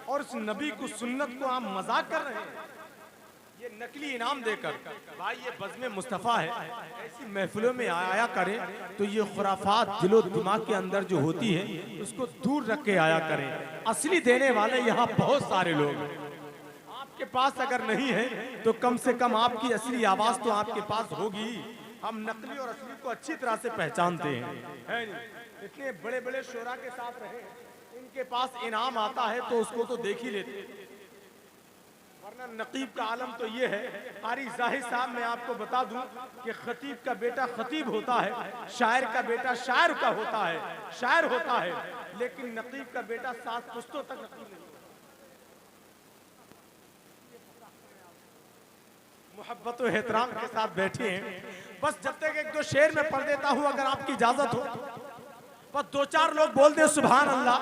और उस नबी को सुन्नत को आप मजाक कर रहे हैं, ये नकली इनाम देकर। भाई ये बज़्म मुस्तफ़ा है, ऐसी महफिलों में आया करें तो ये खुराफात दिलो दिमाग के अंदर जो होती है उसको दूर रख के आया करें। असली देने वाले यहाँ बहुत सारे लोग हैं, आपके पास अगर नहीं है तो कम से कम आपकी असली आवाज तो आपके पास होगी। हम नकली और असली को अच्छी तरह से पहचानते हैं, है नहीं? इतने बड़े बड़े शोरा के साथ रहे, इनके पास इनाम आता है तो उसको तो देख ही लेते, वरना नकीब का आलम तो ये है। कारी जाहिद साहब मैं आपको बता दूं कि खतीब का बेटा खतीब होता है, शायर का बेटा शायर का होता है, शायर होता है, लेकिन नकीब का बेटा 7 पुश्तों तक नकीब नहीं। मोहब्बत और एहतराम के साथ बैठे हैं, बस जब तक 1-2 शेर में पढ़ देता हूं अगर आपकी इजाजत हो, बस 2-4 लोग बोल दे सुभान अल्लाह।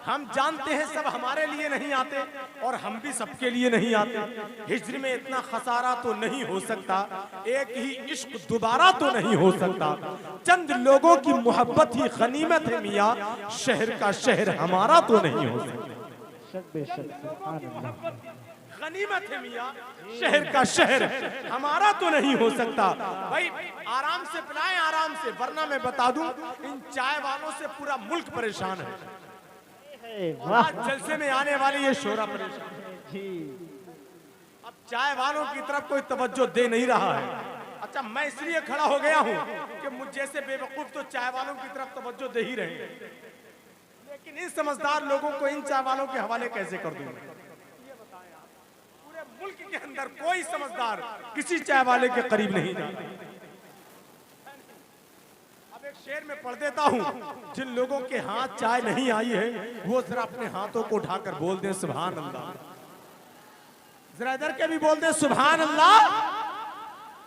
हम जानते हैं सब हमारे लिए नहीं आते और हम भी सबके लिए नहीं आते। हिज्र में इतना खसारा तो नहीं हो सकता, एक ही इश्क दोबारा तो नहीं हो सकता, चंद लोगों की मोहब्बत ही गनीमत है मियाँ, शहर का शहर हमारा तो नहीं हो सकता। गनीमत है मियाँ, शहर का शहर हमारा तो नहीं हो सकता। भाई आराम से पिलाएं, आराम से, वरना मैं बता दूं इन चाय वालों से पूरा मुल्क परेशान है। आज जलसे में आने वाले ये शोरा परेशान जी। अब चाय वालों की तरफ कोई तवज्जो दे नहीं रहा है। अच्छा मैं इसलिए खड़ा हो गया हूँ कि मुझ जैसे बेवकूफ तो चाय वालों की तरफ तवज्जो दे ही रहे हैं, लेकिन इन समझदार लोगों को इन चाय वालों के हवाले कैसे कर दूं? पूरे मुल्क के अंदर कोई समझदार किसी चाय वाले के करीब नहीं जाता। एक शेर में पढ़ देता हूँ, जिन लोगों के हाथ चाय नहीं आई है वो जरा अपने हाथों को उठाकर बोल दे सुभान अल्लाह। जरा इधर के भी बोल दे सुभान अल्लाह।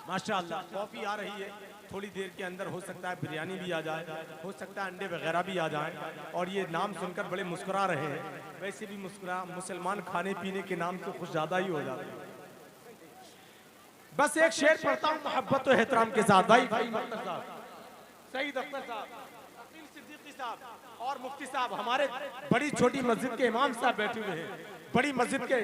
माशाअल्लाह कॉफी आ रही है, थोड़ी देर के अंदर हो सकता है बिरयानी भी आ जाए, हो सकता है अंडे वगैरह भी आ जाए। और ये नाम सुनकर बड़े मुस्कुरा रहे हैं, वैसे भी मुसलमान खाने पीने के नाम से कुछ ज्यादा ही हो जाते हैं। बस एक शेर पढ़ता हूँ मोहब्बत और एहतराम के साथ। भाई सईद अख्तर साहब, अकील सिद्दीकी साहब और मुफ्ती साहब हमारे बड़ी छोटी मस्जिद के इमाम साहब बैठे हुए हैं, बड़ी मस्जिद के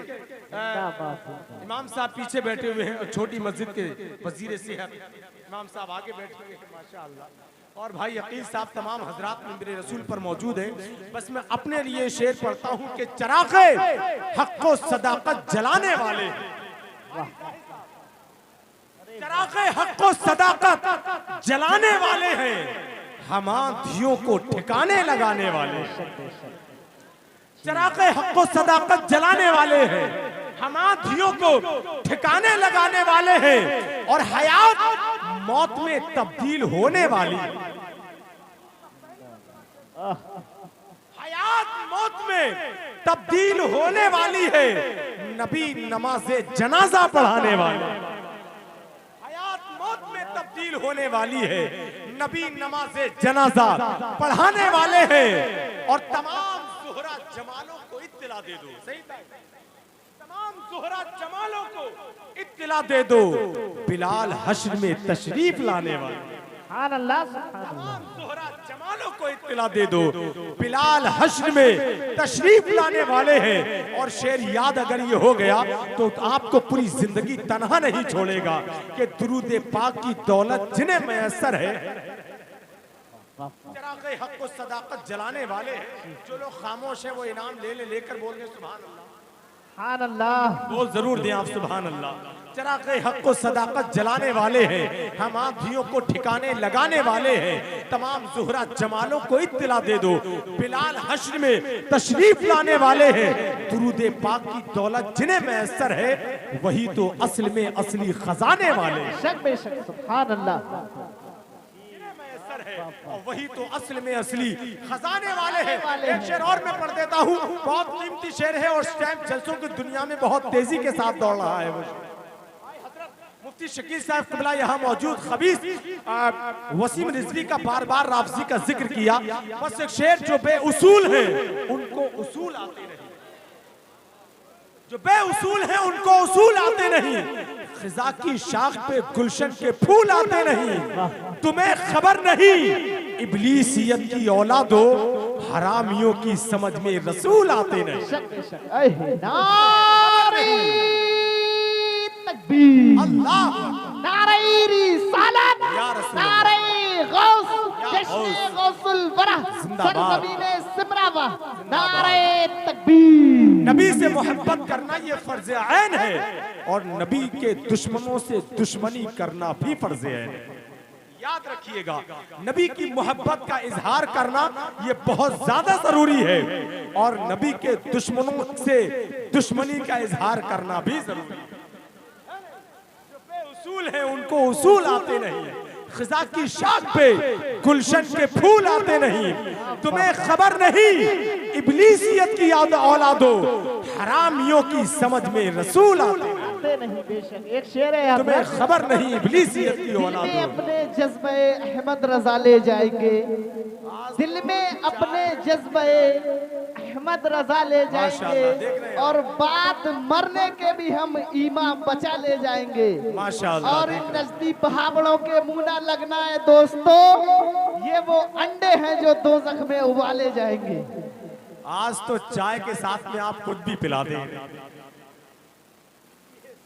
इमाम साहब पीछे बैठे हुए हैं और छोटी मस्जिद के वजीर सेहत इमाम साहब आगे बैठे हुए हैं माशाअल्लाह। और भाई अकील साहब तमाम हजरात मेरे रसूल पर मौजूद हैं। बस मैं अपने लिए शेर पढ़ता हूँ कि चराग़े हक़ व सदाकत जलाने वाले, चराग़े हक़ व सदाकत जलाने वाले हैं, हम आँधियों को ठिकाने लगाने वाले। चराग़े हक़ व सदाकत जलाने वाले हैं, हम आँधियों को ठिकाने लगाने वाले हैं, और हयात मौत में तब्दील होने वाली, हयात मौत में तब्दील होने वाली है, नबी नमाज़े जनाजा पढ़ाने वाले। तब्दील होने वाली है, नबी नमाज़े जनाजा पढ़ाने वाले हैं। और तमाम ज़ुहरा जमालों को इत्तिला दे दो, सही तमाम ज़ुहरा जमालों को इत्तिला दे दो, बिलाल हश्र में तशरीफ लाने वाले। तमाम ज़ुहरा जमालों को इत्तिला दे दो, बिलाल हश्र में तशरीफ लाने वाले हैं। और शेर याद अगर ये हो गया तो आपको पूरी जिंदगी तन्हा नहीं छोड़ेगा कि दुरूद पाक की दौलत जिन्हें मैसर है। चराग़े हक़ व सदाकत जलाने वाले हैं, जो लोग खामोश है वो इनाम लेकर बोल दे सुभान अल्लाह। बोल जरूर दें आप सुभान अल्लाह। चराग़े हक़ व सदाकत जलाने वाले हैं, हम आँधियों को ठिकाने लगाने वाले हैं, तमाम ज़ुहरा जमालों को इत्तिला दे दो, बिलाल हश्र में तशरीफ लाने वाले हैं। दुरूद पाक की दौलत जिन्हें मैसर है वही तो असल में असली खजाने वाले। सुभान अल्लाह। और वही तो असल में असली खजाने वाले हैं। एक शेर और मैं पढ़ देता हूँ, बहुत कीमती शेर है और स्टैम्प जलसों की दुनिया में बहुत तेजी के साथ दौड़ रहा है। वो मुफ्ती शकील साहब क़िबला यहाँ मौजूद खबीस वसीम रिजवी का बार बार राफ़ज़ी का जिक्र किया। बस एक शेर, जो बेउसूल है उनको उसूल आते नहीं, जो बेउसूल है उनको उसूल आते नहीं, खिजा की शाख पे गुलशन के फूल आते नहीं, तुम्हें खबर नहीं इब्लीसियत की औलादो हरामियों की समझ में रसूल आते नहीं। नारे तकबीर, अल्लाह नारे रिसालत, या रसूल नारे गौस, गौस, जश्न गौसुल वरा, जिंदाबाद। सरज़मीने सिमरावा, नारे तकबीर। नबी से मोहब्बत करना ये फर्ज ऐन है और नबी के दुश्मनों से दुश्मनी करना भी फर्ज ऐन है। याद रखिएगा, नबी की मोहब्बत का इजहार करना ये बहुत ज्यादा जरूरी है और नबी के दुश्मनों से दुश्मनी का इजहार करना भी जरूरी है। जो बेउसूल हैं उनको उसूल आते नहीं है। खिजा की शाख पे गुलशन के फूल आते नहीं। तुम्हें खबर नहीं इब्लीसियत की औलादो, हरामियों की समझ में रसूल आते नहीं। बेशक एक शेर है, तुम्हें खबर नहीं इब्लीसियत की औलादो। अपने जज्बे अहमद रजा ले जाएंगे, दिल में अपने जज्बे अहमद रजा ले जाएंगे और बात मरने के भी हम ईमान बचा ले जाएंगे। माशाअल्लाह। और इन नजदी पहाड़ों के मुंह ना लगना है दोस्तों, ये वो अंडे हैं जो दोज़ख में उबाले जाएंगे। आज तो चाय के साथ में आप खुद भी पिला दें,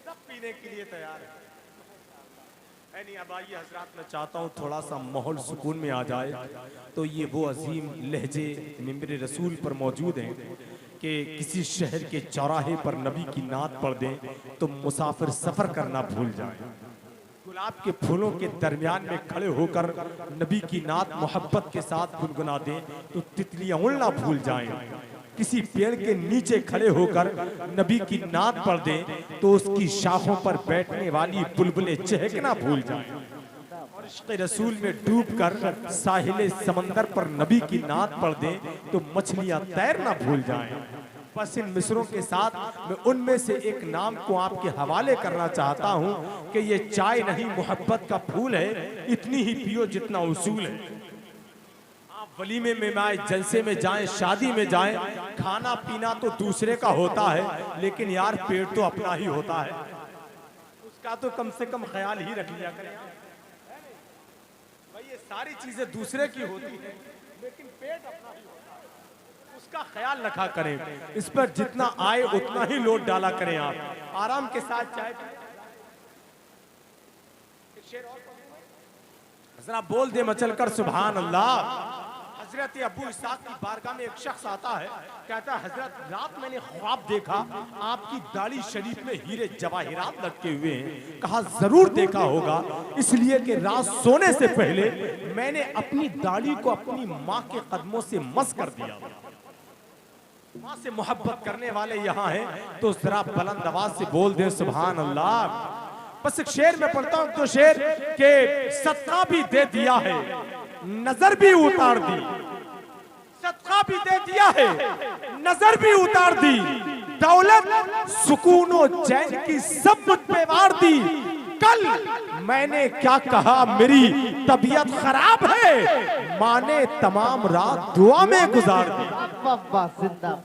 सब पीने के लिए तैयार है। नहीं, अब आइए हजरात, मैं चाहता हूँ थोड़ा सा माहौल सुकून में आ जाए। तो ये वो अजीम लहजे मिंबर रसूल पर मौजूद हैं कि किसी शहर के चौराहे पर नबी की नात पढ़ दें तो मुसाफिर सफर करना भूल जाए। गुलाब के फूलों के दरमियान में खड़े होकर नबी की नात मोहब्बत के साथ गुनगुना दें तो तितलियां उड़ना भूल जाएं। किसी पेड़ के नीचे खड़े होकर नबी की नात पढ़ दें तो उसकी शाखों पर बैठने वाली बुलबुलें चहकना भूल जाएं। और इश्क़ रसूल में डूबकर साहिल समंदर पर नबी की नात पढ़ दें तो मछलियां तैरना भूल जाएं। बस इन मिसरों के साथ मैं उनमें से एक नाम को आपके हवाले करना चाहता हूं कि ये चाय नहीं मोहब्बत का फूल है, इतनी ही पियो जितना उसूल है। आप वलीमे में आए, जलसे में जाएं, शादी में जाएं, खाना पीना तो दूसरे का होता है लेकिन यार पेट तो अपना ही होता है, उसका तो कम से कम ख्याल ही रख लिया करें। भाई ये सारी चीजें दूसरे की होती है लेकिन पेट अपना ही होता है, उसका ख्याल रखा करें। इस पर जितना आए उतना ही लोड डाला करें। आप आराम के साथ चाय जरा बोल दे मचल कर सुभान अल्लाह। हजरत अबू इसाक की बारगाह में एक शख्स आता है, कहता है हजरत रात मैंने ख्वाब देखा आपकी दाढ़ी शरीफ में हीरे जवाहिरात लटके हुए हैं। कहा जरूर देखा होगा, इसलिए कि रात सोने से पहले मैंने अपनी दाढ़ी को अपनी माँ के कदमों से मस कर दिया। माँ से मोहब्बत करने वाले यहाँ हैं तो जरा बुलंद आवाज से बोल दे सुभान अल्लाह। बस एक शेर में पढ़ता हूँ तो शेर के सदका भी दे दिया है, नजर भी उतार दी। सदका भी दे दिया है, नजर भी उतार दी। दौलत सुकून और चैन की सब मुझ पे वार दी। कल मैंने क्या कहा मेरी तबीयत खराब है, माँ ने तमाम रात दुआ में गुजार दी।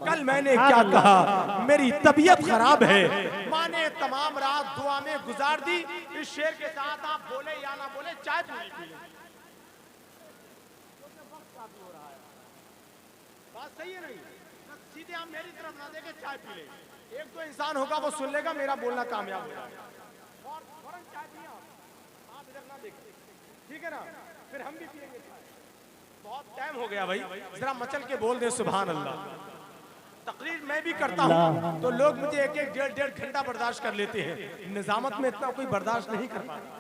कल मैंने क्या कहा मेरी तबीयत खराब है, माँ ने तमाम रात दुआ में गुजार दी। इस शेर के साथ आप बोले या ना बोले चाय पूरी पी लें। बात सही है नहीं? सीधे आप मेरी तरफ ना देखे चाय पी ले। एक तो इंसान होगा वो सुन लेगा, मेरा बोलना कामयाब होगा। ठीक है ना, फिर हम भी पिएंगे। बहुत टाइम हो गया भाई, जरा मचल के बोल दे सुभान अल्लाह। तकरीर मैं भी करता हूँ तो लोग मुझे एक एक डेढ़ घंटा बर्दाश्त कर लेते हैं, निजामत में इतना कोई बर्दाश्त नहीं कर पाता।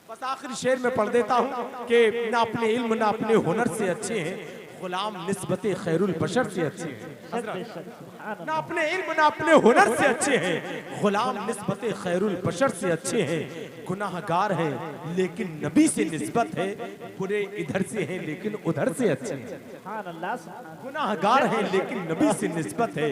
बस आखिरी शेर में पढ़ देता हूँ कि ना अपने इल्म ना अपने हुनर से अच्छे हैं गुलाम निस्बते खैरुल बशर से अच्छे हैं। ना अपने इल्म ना अपने हुनर से अच्छे हैं गुलाम निस्बते खैरुल बशर से अच्छे हैं। गुनाहगार हैं लेकिन नबी से निस्बत है, बुरे इधर से हैं लेकिन उधर से अच्छे हैं। गुनाहगार हैं लेकिन नबी से निस्बत है,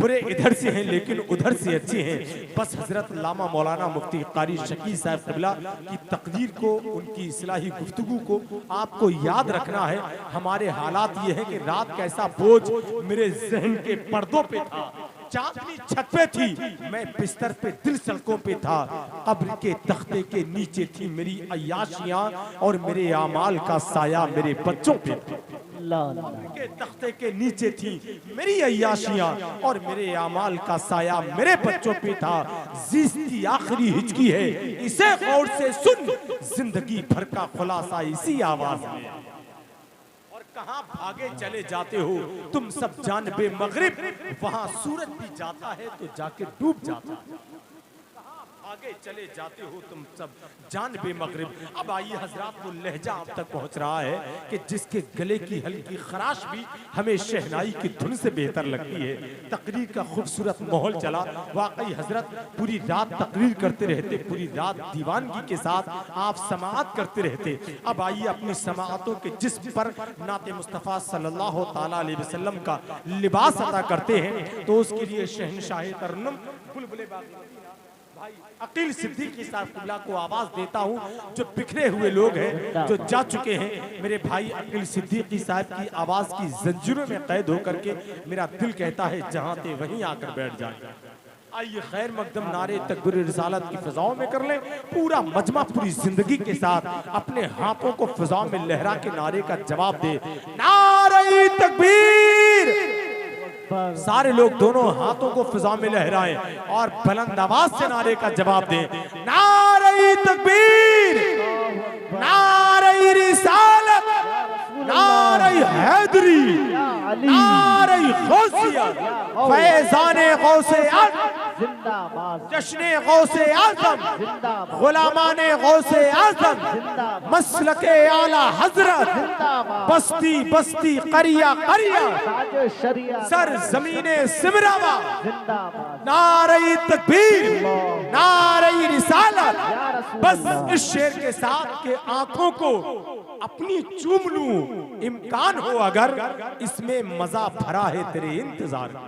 बुरे इधर से हैं लेकिन उधर से अच्छे हैं। बस हजरत लामा मौलाना मुफ्ती कारी शकील साहब क़िबला की तकदीर को, उनकी इस्लाही गुफ्तगू को आपको याद रखना है। हमारे हालात ये है कि रात कैसा बोझ मेरे जहन के पर्दों पे था, चांदनी छत पे थी, मैं बिस्तर पे दिल सड़कों पे था। कब्र के तख्ते के नीचे थी मेरी अय्याशियां और मेरे आमाल का साया मेरे बच्चों पे था। के तख्ते के नीचे थी मेरी अय्याशियां और मेरे आमाल का साया मेरे बच्चों पे था। जिंदगी आखिरी हिचकी है, इसे गौर से सुन, जिंदगी भर का खुलासा इसी आवाज में। और कहां भागे चले जाते हो तुम सब जानबे मगरिब, वहां सूरज भी जाता है तो जाके डूब जाता है। आगे चले जाते हो तुम सब जानबे मगरिब। अब आइए हजरात, वो लहजा आप तक पहुंच रहा है कि जिसके गले की हल्की खराश भी हमें शहनाई की धुन से बेहतर लगती है। तकरीर का खूबसूरत माहौल चला। वाकई हजरत पूरी रात तकरीर करते रहते, पूरी रात दीवानगी के साथ आप समाअत करते रहते। अब आइए अपनी समाअतों के जिस्म पर नाते मुस्तफ़ा सल्लल्लाहु ताला अलैहि वसल्लम का लिबास अदा करते हैं, तो उसके लिए शहनशाह तरन्नुम बुलबुले बागी भाई अकील सिद्दीकी साहब कुल्ला को आवाज देता हूँ। जो बिखरे हुए लोग हैं, जो जा चुके हैं, मेरे भाई अकील सिद्दीकी साहब की आवाज की जंजीरों में कैद होकर के मेरा दिल कहता है जहां थे वहीं आकर बैठ जाए। आइए खैर मकदम नारे तकबीर रिसालत की फिजाओं में कर लें। पूरा मजमा पूरी जिंदगी के साथ अपने हाथों को फिजाओं में लहरा के नारे का जवाब दे। नारे तकबीर। सारे लोग दोनों हाथों को फिजा में लहराएं और बुलंद आवाज से नारे का जवाब दें। नारे तकबीर, नारे रिसालत, नारे हैदरी, नारे गौसिया, फैज़ाने गौसे जिंदाबाद, जश्ने गौसे आज़म, गुलामाने गौसे आज़म, मसलके आला हजरत, बस्ती बस्ती करिया करिया, सर जमीने सिमरावा, नारे तकबीर, नारे रिसालत। बस इस शेर के साथ के आंखों को अपनी चूम लूं, इम्कान हो अगर इसमें मजा भरा है तेरे इंतजार।